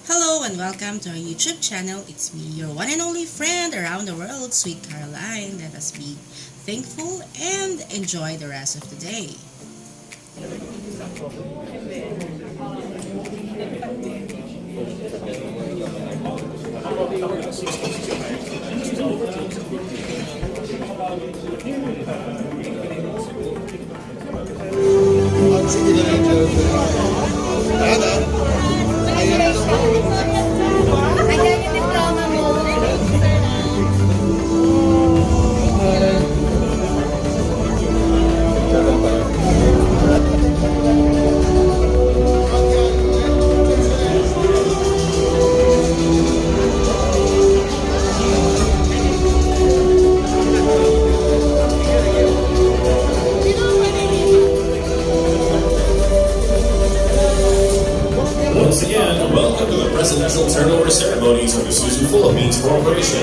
Hello and welcome to our YouTube channel. It's me, your one and only friend around the world, Sweet Caroline. Let us be thankful and enjoy the rest of the day. Ayan yung diploma mo. Once again, welcome to the presidential turnover ceremonies of Isuzu Philippines Corporation.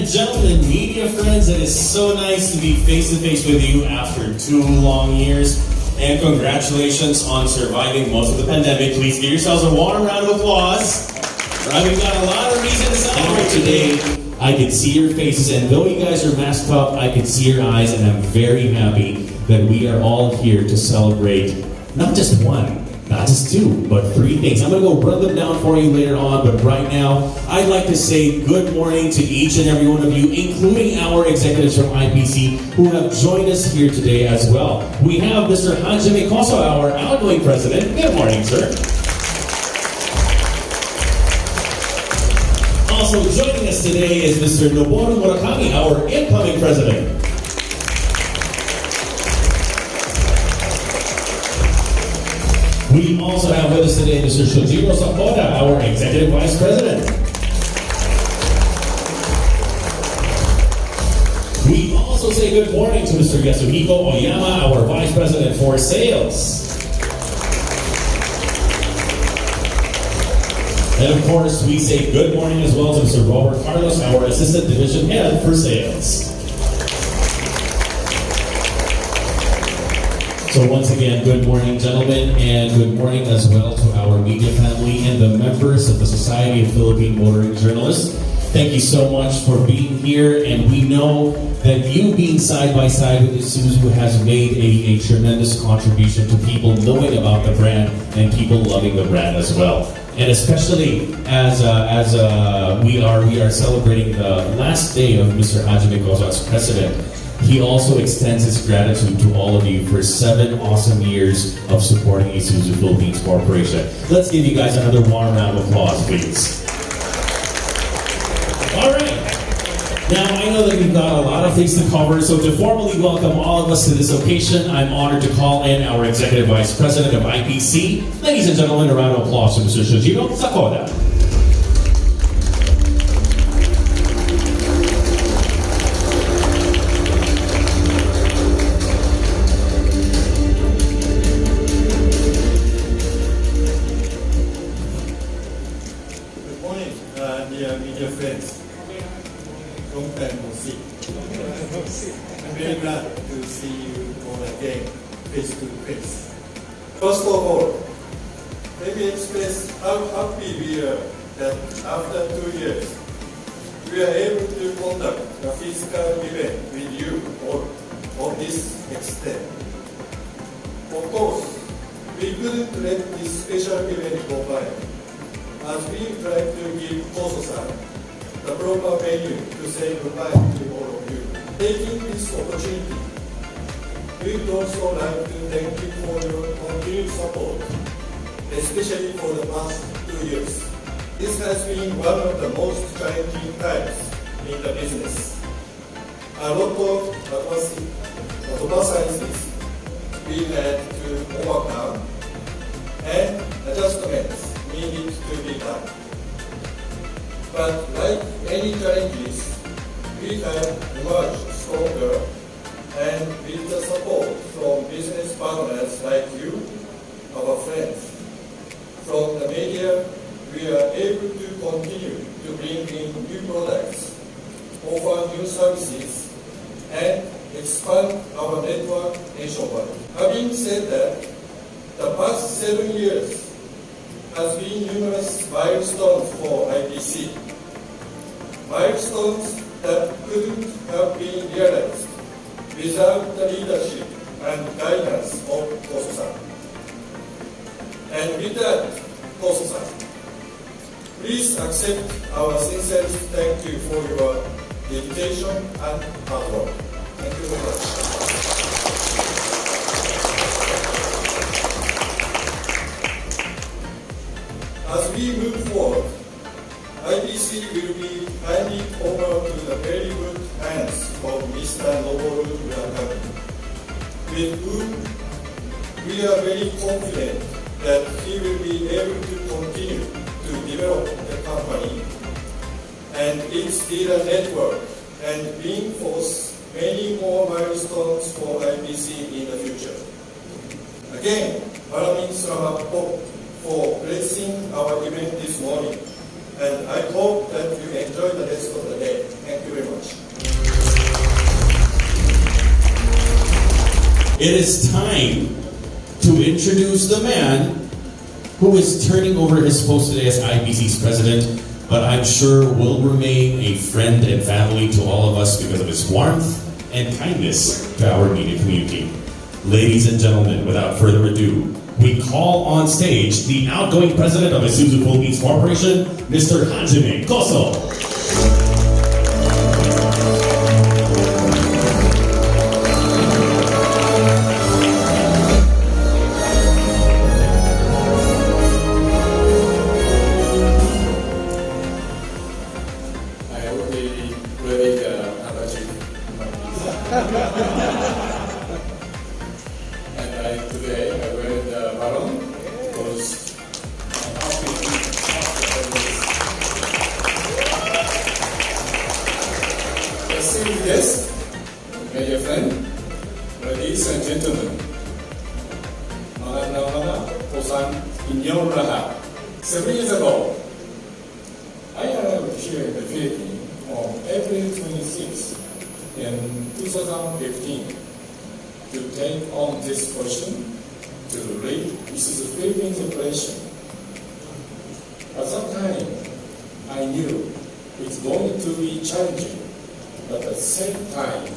Gentlemen, media friends, it is so nice to be face-to-face with you after 2 long years. And congratulations on surviving most of the pandemic. Please give yourselves a warm round of applause. We've got a lot of reason to celebrate today. I can see your faces, and though you guys are masked up, I can see your eyes, and I'm very happy that we are all here to celebrate not just one, not just 2, but 3 things. I'm going to go run them down for you later on, but right now, I'd like to say good morning to each and every one of you, including our executives from IPC who have joined us here today as well. We have Mr. Hajime Kosovo, our outgoing president. Good morning, sir. Also joining us today is Mr. Noboru Murakami, our incoming president. We also have with us today Mr. Okada, our Executive Vice President. We also say good morning to Mr. Yasuhiko Oyama, our Vice President for Sales. And of course, we say good morning as well to Mr. Robert Carlos, our Assistant Division Head for Sales. So once again, good morning, gentlemen, and good morning as well to our media family and the members of the Society of Philippine Motoring Journalists. Thank you so much for being here, and we know that you being side by side with Isuzu has made a tremendous contribution to people knowing about the brand and people loving the brand as well. And especially as we are celebrating the last day of Mr. Hajime Kosovo as president, he also extends his gratitude to all of you for 7 awesome years of supporting Isuzu Philippines Corporation. Let's give you guys another warm round of applause, please. All right. Now, I know that we've got a lot of things to cover, so to formally welcome all of us to this occasion, I'm honored to call in our Executive Vice President of IPC. Ladies and gentlemen, a round of applause to Mr. Shojiro Sakoda. Dear media friends, long time no see. I'm very glad to see you all again, face to face. First of all, let me express how happy we are that after 2 years, we are able to conduct a physical event with you all on this extent. Of course, we couldn't let this special event go by, as we try to give Koso-san the proper venue to say goodbye to all of you. Taking this opportunity, we would also like to thank you for your continued support, especially for the past 2 years. This has been one of the most challenging times in the business. A lot of adversities we had to overcome and adjustments needed to be done. But like any challenges, we have emerged stronger, and with the support from business partners like you, our friends, from the media, we are able to continue to bring in new products, offer new services, and expand our network nationwide. Having said that, the past 7 years has been numerous milestones for IPC. Milestones that couldn't have been realized without the leadership and guidance of Koso-san. And with that, Koso-san, please accept our sincerest thank you for your dedication and hard work. Thank you very much. As we move forward, IPC will be handed over to the very good hands of Mr. Noboru Murakami, with whom we are very confident that he will be able to continue to develop the company and its dealer network and reinforce many more milestones for IPC in the future. Again, maraming salamat po for blessing our event this morning, and I hope that you enjoy the rest of the day. Thank you very much. It is time to introduce the man who is turning over his post today as IBC's president, but I'm sure will remain a friend and family to all of us because of his warmth and kindness to our media community. Ladies and gentlemen, without further ado, we call on stage the outgoing president of Isuzu Philippines Corporation, Mr. Hajime Kosovo. I will be wearing a handkerchief. And today I wear the Ballroom because I'm happy to esteemed guests, my dear friend, ladies and gentlemen, magandang umaga inyong lahat. 7 years ago, I arrived here in the Philippines on April 26 in 2015 to take on this position to lead Isuzu Philippines operation. At that time, I knew it's going to be challenging, but at the same time,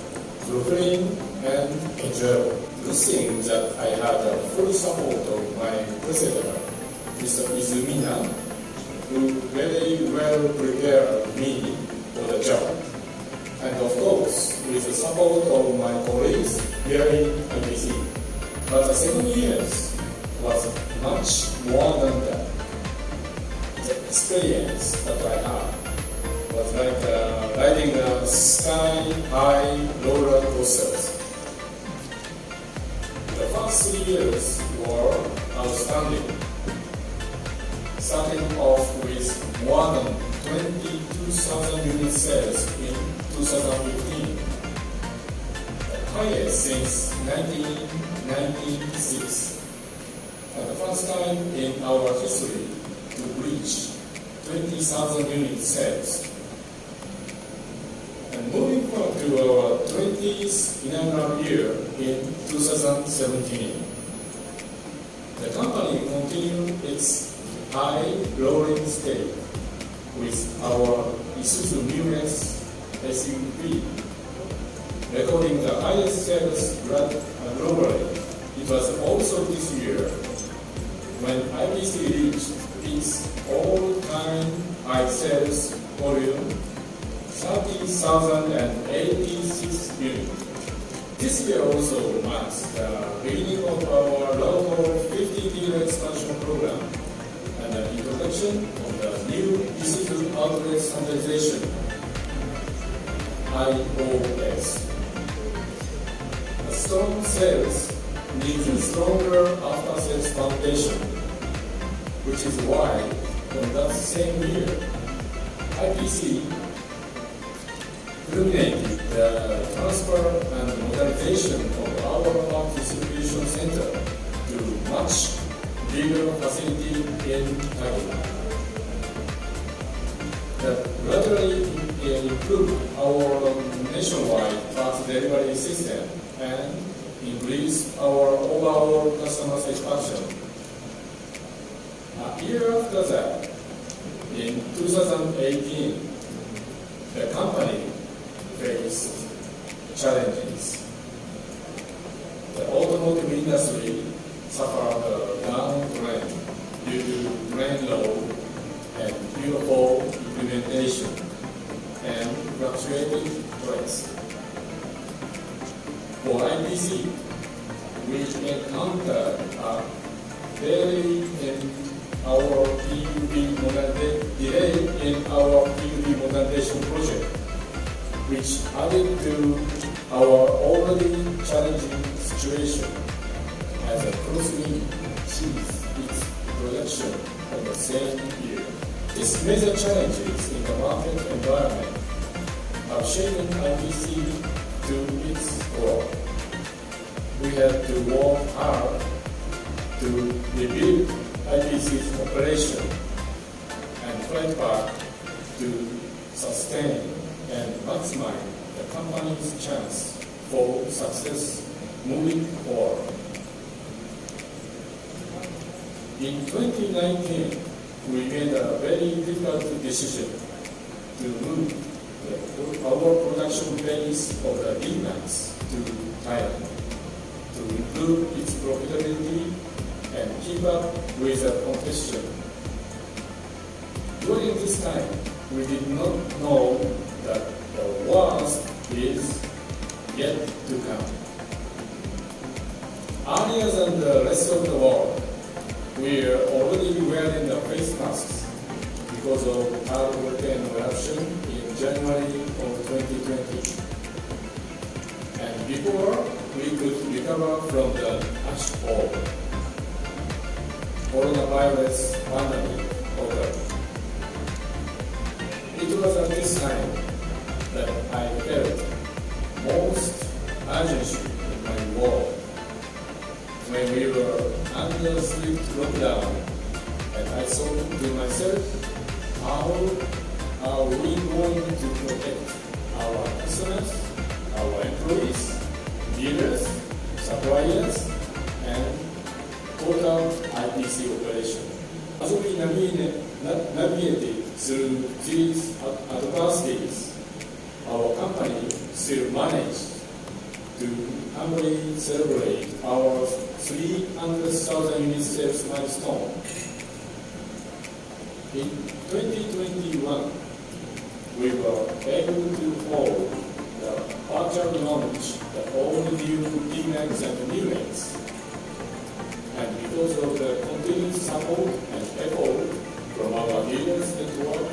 fulfilling and enjoyable. Good thing that I had the full support of my president, Mr. Izumina, who very well prepared me for the job. And of course, with the support of my colleagues here in IBC. But the 7 years was much more than that. The experience that I had was like riding a sky-high roller coasters. The first 3 years were outstanding, starting off with more than 22,000 unit sales in 2015, the highest since 1996, and the first time in our history to reach 20,000 unit sales. And moving forward to our 20th inaugural year in 2017, the company continued its high rolling state with our Isuzu Murex SUV, recording the highest sales globally. It was also this year when IBC reached its all-time high sales volume, 30,086 units. This year also marks the beginning of our local 50 dealer expansion program and the introduction of the new Isuzu outlet standardization, IOS. A strong sales needs a stronger after-sales foundation, which is why, in that same year, IPC culminated the transfer and modernization of our art distribution center to much bigger facility in Taiwan. That gradually improved our nationwide parts delivery system and increased our overall customer satisfaction. A year after that, in 2018, the company faced challenges. The automotive industry suffered a downtrend due to brand low and beautiful implementation and fluctuating price. For IPC, we encountered a delay in our PUV modernization project, which added to our already challenging situation as a closely ceased its production of the same year. These major challenges in the market environment have shaken IPC to its core. We have to work hard to rebuild IPC's operation and fight back to sustain and maximize the company's chance for success moving forward. In 2019, we made a very difficult decision to move our production base of the D-Max to Thailand to improve its profitability and keep up with the competition. During this time, we did not know that the worst is yet to come. Earlier than the rest of the world, we are already wearing the face masks because of third volcano eruption in January of 2020. And before we could recover from the ash fall, coronavirus pandemic occurred. It was at this time that I felt most urgency in my work when we were under strict lockdown, and I thought to myself, how are we going to protect our customers, our employees, dealers, suppliers, and total IPC operation? As we navigated through these adversities, our company still managed to humbly celebrate our 300,000 unit sales milestone. In 2021, we were able to hold the virtual launch the all-new D-Max and New-Max. And because of the continued support and effort from our dealers network,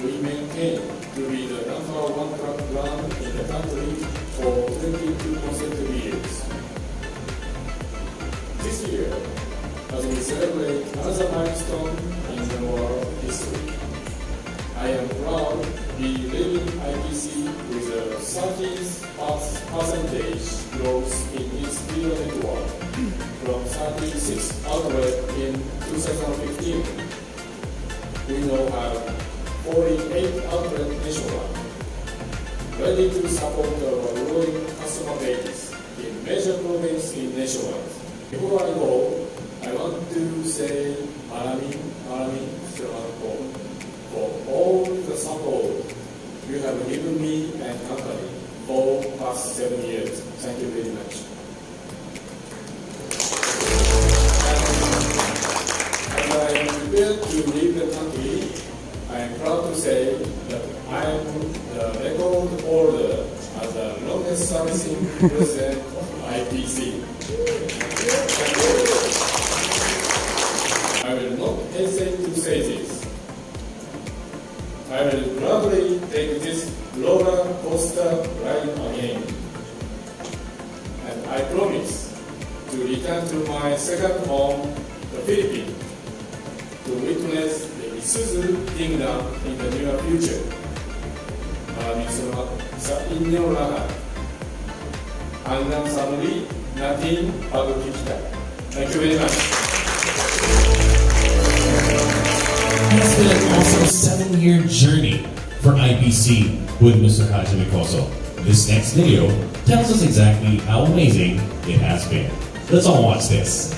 we maintain to be the #1 truck brand in the country for 22 consecutive years. This year, as we celebrate another milestone in our history, I am proud to be leading IPC with a 30% growth in its dealer network from 36 outlets in 2015. We now have 48 outlets nationwide, ready to support our growing customer base in major provinces nationwide. Before I go, I want to say Marami for all the support you have given me and company for past 7 years. Thank you very much. As I am prepared to leave the country, I am proud to say that I am the record holder as the longest servicing president of IPC. I will not hesitate to say this. I will gladly take this roller coaster ride again. And I promise to return to my second home, the Philippines, to witness the Isuzu Kingdom in the near future. It's in your heart. And then suddenly, nothing but digital. Thank you very much. It's been an awesome 7-year journey for IPC with Mr. Hajime Koso. This next video tells us exactly how amazing it has been. Let's all watch this.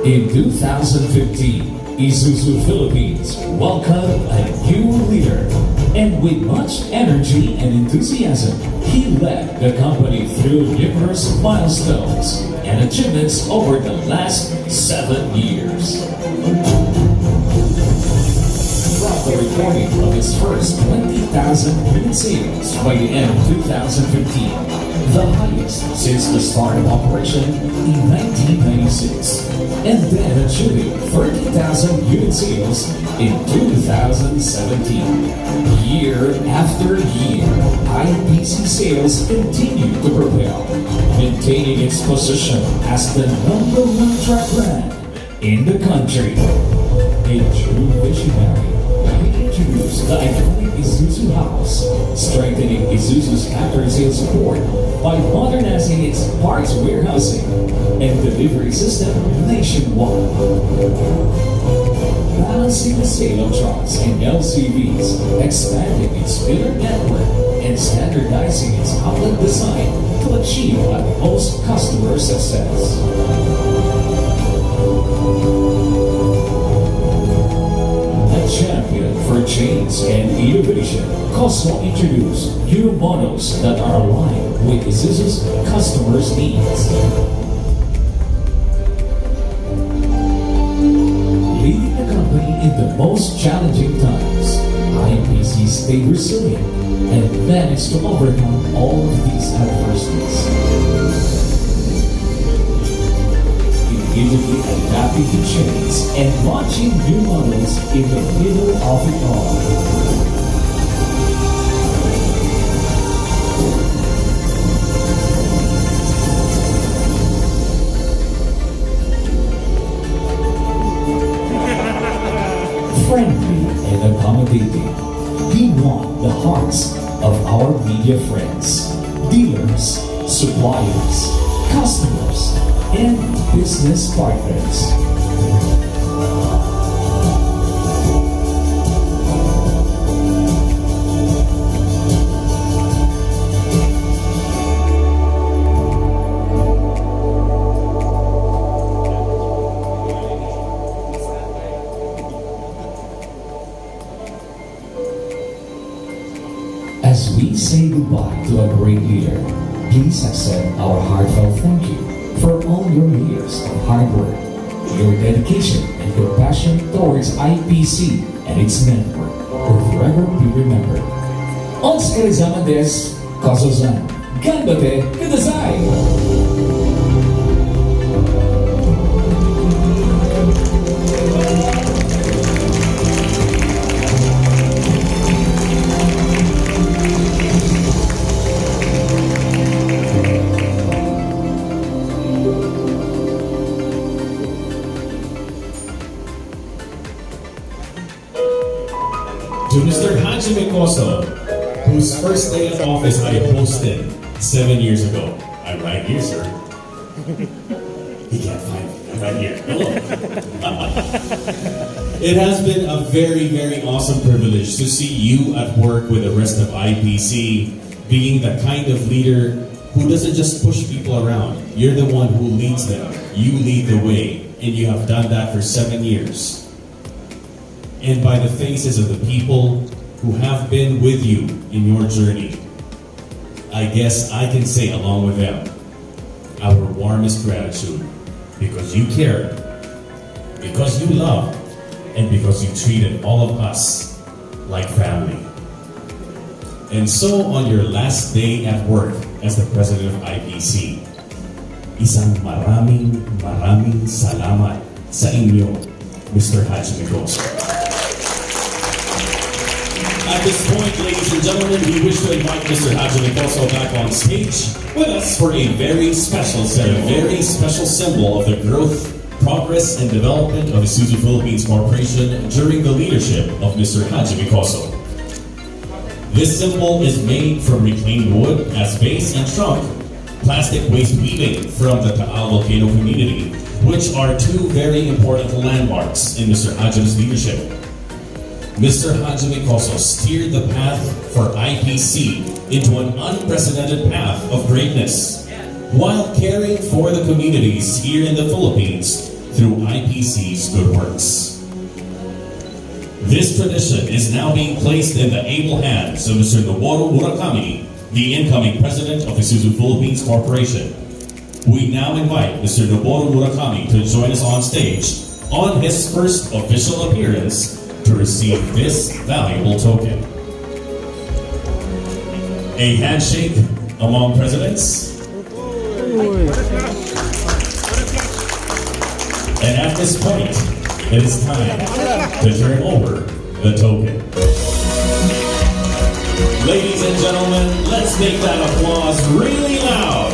In 2015, Isuzu Philippines welcomed a new leader, and with much energy and enthusiasm, he led the company through numerous milestones and achievements over the last 7 years. From the recording of his first 20,000 unit sales by the end of 2015, the highest since the start of operation in 1996, and then achieving 30,000 unit sales in 2017. Year after year, IPC sales continue to propel, maintaining its position as the #1 truck brand in the country. A true visionary, he introduced the iconic Isuzu House, strengthening Isuzu's after-sales support by modernizing its parts warehousing and delivery system nationwide. Balancing the sale of trucks and LCVs, expanding its dealer network, and standardizing its outlet design to achieve utmost customer success. A champion for change and innovation, Koso introduced new models that are aligned with Isuzu's customers' needs. Leading the company in the most challenging times, IPC stayed resilient and managed to overcome all of these adversities. Immediately adapting to change and launching new models in the middle of it all. Friendly and accommodating, he won the hearts of our media friends, dealers, suppliers, customers, and business partners. As we say goodbye to a great leader, please accept our heartfelt thank you for all your years of hard work. Your dedication and compassion towards IPC and its network will forever be remembered. Onskarizaman desu, Koso-san. Ganbate kudasai! To Mr. Hajime Koso, whose first day of office I hosted 7 years ago. I'm right here, sir. He can't find me. I'm right here. Hello. It has been a very, very awesome privilege to see you at work with the rest of IPC, being the kind of leader who doesn't just push people around. You're the one who leads them. You lead the way, and you have done that for 7 years. And by the faces of the people who have been with you in your journey, I guess I can say along with them, our warmest gratitude, because you cared, because you loved, and because you treated all of us like family. And so on your last day at work as the president of IPC, isang maraming salamat sa inyo, Mr. Hajime Koso. At this point, ladies and gentlemen, we wish to invite Mr. Hajime Koso back on stage with us for a very special symbol of the growth, progress, and development of Isuzu Philippines Corporation during the leadership of Mr. Hajime Koso. This symbol is made from reclaimed wood as base and trunk, plastic waste weaving from the Taal Volcano community, which are two very important landmarks in Mr. Hajime's leadership. Mr. Hajime Koso steered the path for IPC into an unprecedented path of greatness, while caring for the communities here in the Philippines through IPC's good works. This tradition is now being placed in the able hands of Mr. Noboru Murakami, the incoming president of Isuzu Philippines Corporation. We now invite Mr. Noboru Murakami to join us on stage on his first official appearance to receive this valuable token. A handshake among presidents. And at this point, it is time to turn over the token. Ladies and gentlemen, let's make that applause really loud.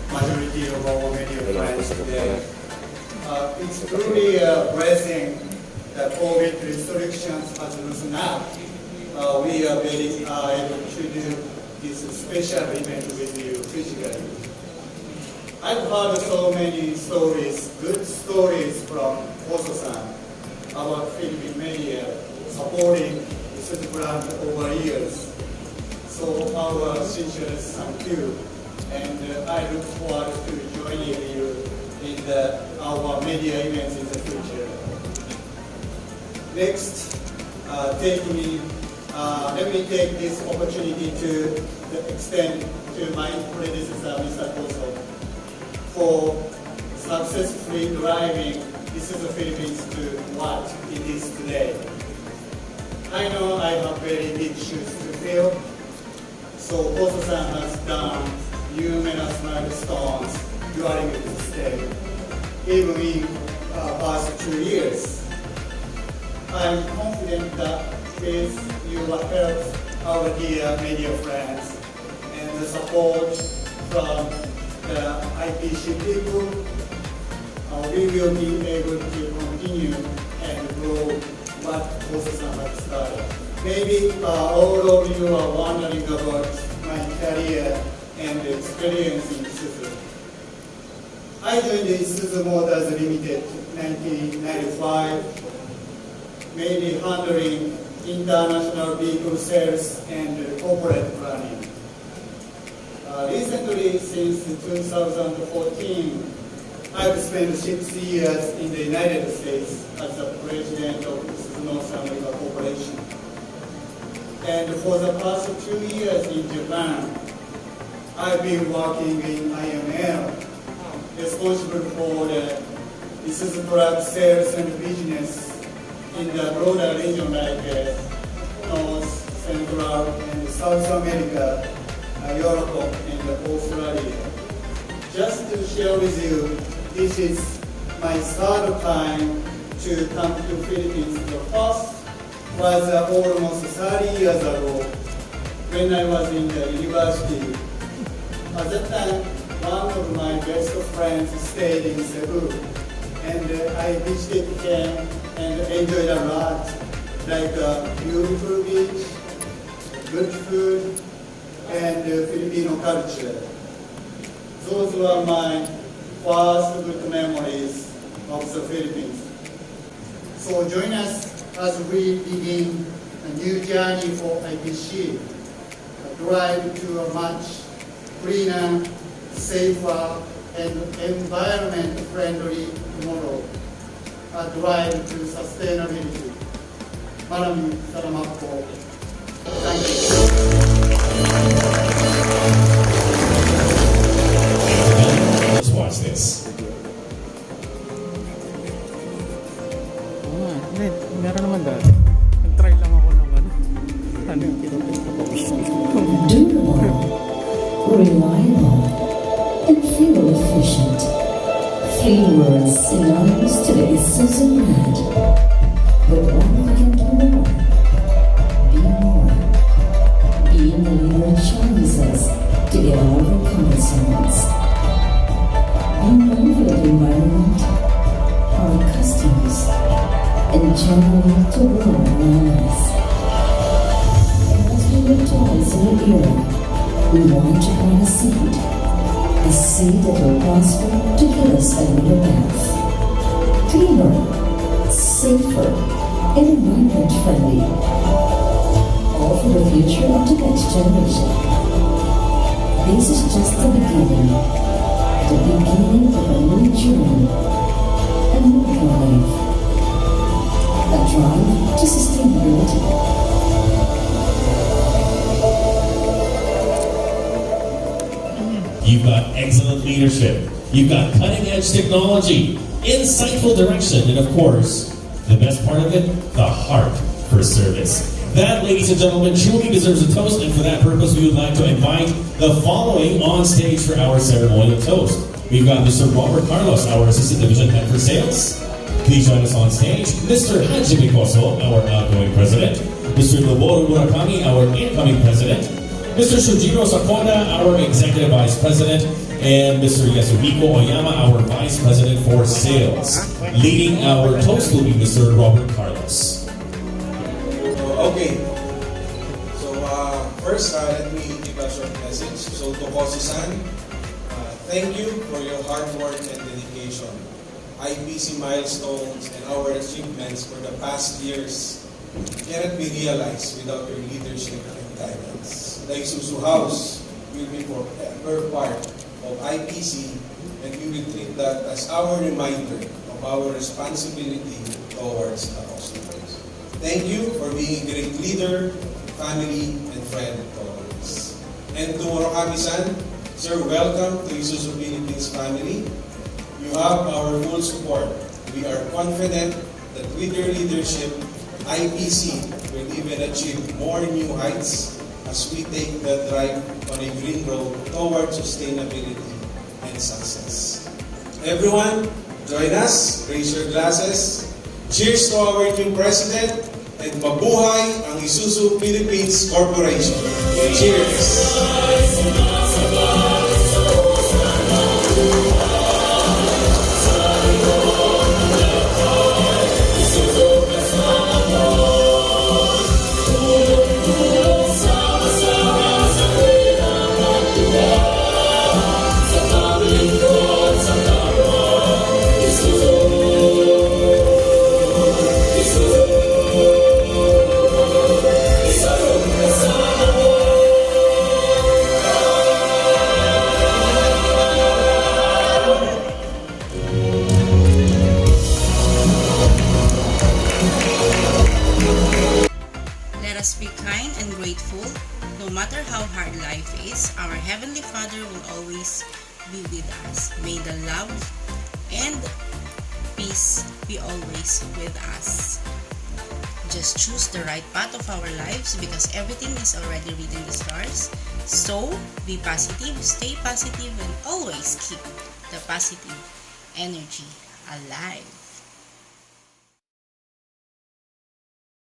Majority of our media friends today. It's truly a blessing that COVID restrictions has loosened up. We are very able to do this special event with you physically. I've heard so many stories, good stories from Koso-san about Philippine media supporting the Isuzu brand over years. So our sincerest thank you, and I look forward to joining you in our media events in the future. Next, let me take this opportunity to extend to my predecessor, Mr. Koso, for successfully driving Isuzu Philippines to what it is today. I know I have very big shoes to fill, so Koso-san has done numerous milestones during this stay, even in past 2 years. I'm confident that with your help, our dear media friends, and the support from the IPC people, we will be able to continue and grow what Koso-san has started. Maybe all of you are wondering about my career and experience in Isuzu. I joined the Isuzu Motors Limited in 1995, mainly handling international vehicle sales and corporate planning. Recently, since 2014, I've spent 6 years in the United States as the president of North America Corporation. And for the past 2 years in Japan, I've been working in IML, responsible for the Isuzu product sales and business in the broader region like North, Central, and South America, Europe, and Australia. Just to share with you, this is my third time to come to Philippines. The first was almost 30 years ago when I was in the university. At that time, one of my best friends stayed in Cebu, and I visited him and enjoyed a lot, like a beautiful beach, good food, and Filipino culture. Those were my first good memories of the Philippines. So join us as we begin a new journey for IPC, a drive to a much cleaner, safer, and environment-friendly tomorrow, a drive to sustainability. Maraming salamat po. Thank you. Let's watch this. Hindi, meron naman dati. Nag-try lang ako naman. Ano yung pinapawis ko? Durable, reliable, and fuel efficient. 3 words synonymous to the Isuzu brand. But one can do more. Be more. Being the leader challenges us to get out of our comfort zones. Be mindful of the environment, our customers, and generally to grow around us. As we look towards a new era, we want to plant a seed that will prosper to give us a new path. Cleaner, safer, and environment-friendly. All for the future of the next generation. This is just the beginning of a new journey, a new life, a drive to sustainability. You've got excellent leadership. You've got cutting-edge technology, insightful direction, and of course, the best part of it, the heart for service. That, ladies and gentlemen, truly deserves a toast, and for that purpose, we would like to invite the following on stage for our ceremonial toast. We've got Mr. Robert Carlos, our Assistant Division Head for Sales. Please join us on stage. Mr. Hajime Kosovo, our outgoing President. Mr. Noboru Murakami, our incoming President. Mr. Shujiro Sakoda, our Executive Vice President, and Mr. Yasuhiko Oyama, our Vice President for Sales. Leading our toast will be Mr. Robert Carlos. Okay. So first, let me give a short message. So to Koso-san, thank you for your hard work and dedication. IPC milestones and our achievements for the past years cannot be realized without your leadership and guidance. The Isuzu House will be forever part of IPC, and we will treat that as our reminder of our responsibility towards the customers. Thank you for being a great leader, family, and friend always. And to Murakami-san, sir, welcome to Isuzu Philippines family. You have our full support. We are confident that with your leadership, IPC will even achieve more new heights as we take the drive on a green road towards sustainability and success. Everyone, join us, raise your glasses. Cheers to our new president, and mabuhay ang Isuzu Philippines Corporation. Cheers! Let us be kind and grateful. No matter how hard life is, our Heavenly Father will always be with us. May the love and peace be always with us. Just choose the right path of our lives because everything is already written in the stars. So, be positive, stay positive, and always keep the positive energy alive.